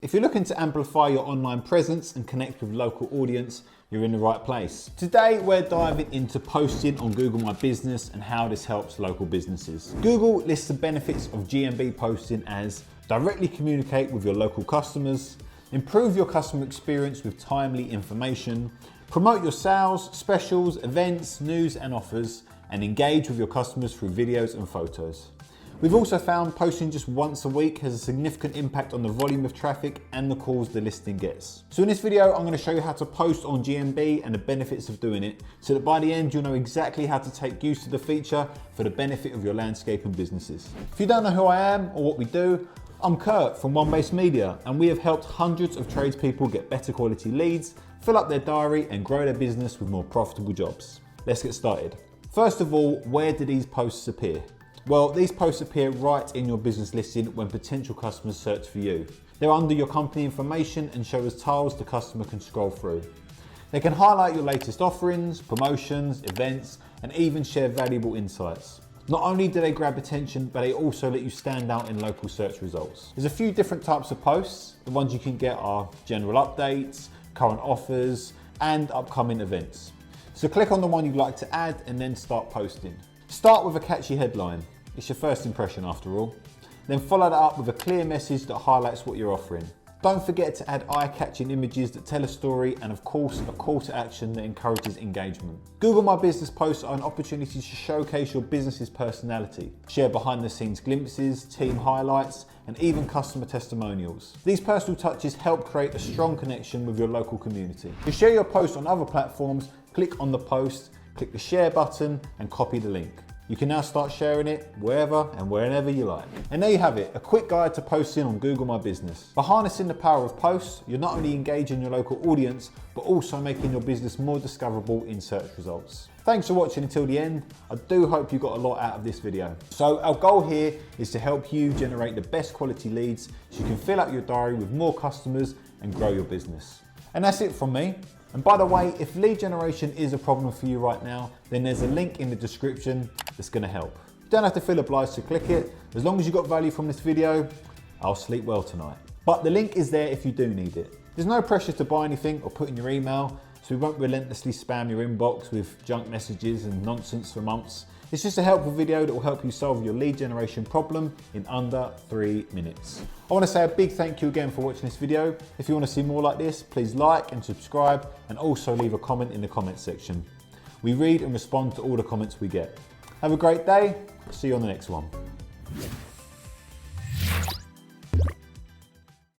If you're looking to amplify your online presence and connect with local audience, you're in the right place. Today, we're diving into posting on Google My Business and how this helps local businesses. Google lists the benefits of GMB posting as directly communicate with your local customers, improve your customer experience with timely information, promote your sales, specials, events, news and offers, and engage with your customers through videos and photos. We've also found posting just once a week has a significant impact on the volume of traffic and the calls the listing gets. So in this video, I'm going to show you how to post on GMB and the benefits of doing it, so that by the end you'll know exactly how to take use of the feature for the benefit of your landscape and businesses. If you don't know who I am or what we do, I'm Kurt from One Base Media, and we have helped hundreds of tradespeople get better quality leads, fill up their diary and grow their business with more profitable jobs. Let's get started. First of all, where do these posts appear? Well, these posts appear right in your business listing when potential customers search for you. They're under your company information and show as tiles the customer can scroll through. They can highlight your latest offerings, promotions, events, and even share valuable insights. Not only do they grab attention, but they also let you stand out in local search results. There's a few different types of posts. The ones you can get are general updates, current offers, and upcoming events. So click on the one you'd like to add and then start posting. Start with a catchy headline. It's your first impression after all. Then follow that up with a clear message that highlights what you're offering. Don't forget to add eye-catching images that tell a story, and of course a call to action that encourages engagement. Google My Business posts are an opportunity to showcase your business's personality, share behind the scenes glimpses, team highlights, and even customer testimonials. These personal touches help create a strong connection with your local community. To share your post on other platforms, click on the post, click the share button and copy the link. You can now start sharing it wherever and whenever you like. And there you have it, a quick guide to posting on Google My Business. By harnessing the power of posts, you're not only engaging your local audience, but also making your business more discoverable in search results. Thanks for watching until the end. I do hope you got a lot out of this video. So our goal here is to help you generate the best quality leads so you can fill out your diary with more customers and grow your business. And that's it from me. And by the way, if lead generation is a problem for you right now, then there's a link in the description that's going to help. You don't have to feel obliged to click it. As long as you got value from this video, I'll sleep well tonight. But the link is there if you do need it. There's no pressure to buy anything or put in your email, so we won't relentlessly spam your inbox with junk messages and nonsense for months. It's just a helpful video that will help you solve your lead generation problem in under 3 minutes. I want to say a big thank you again for watching this video. If you want to see more like this, please like and subscribe, and also leave a comment in the comments section. We read and respond to all the comments we get. Have a great day. See you on the next one.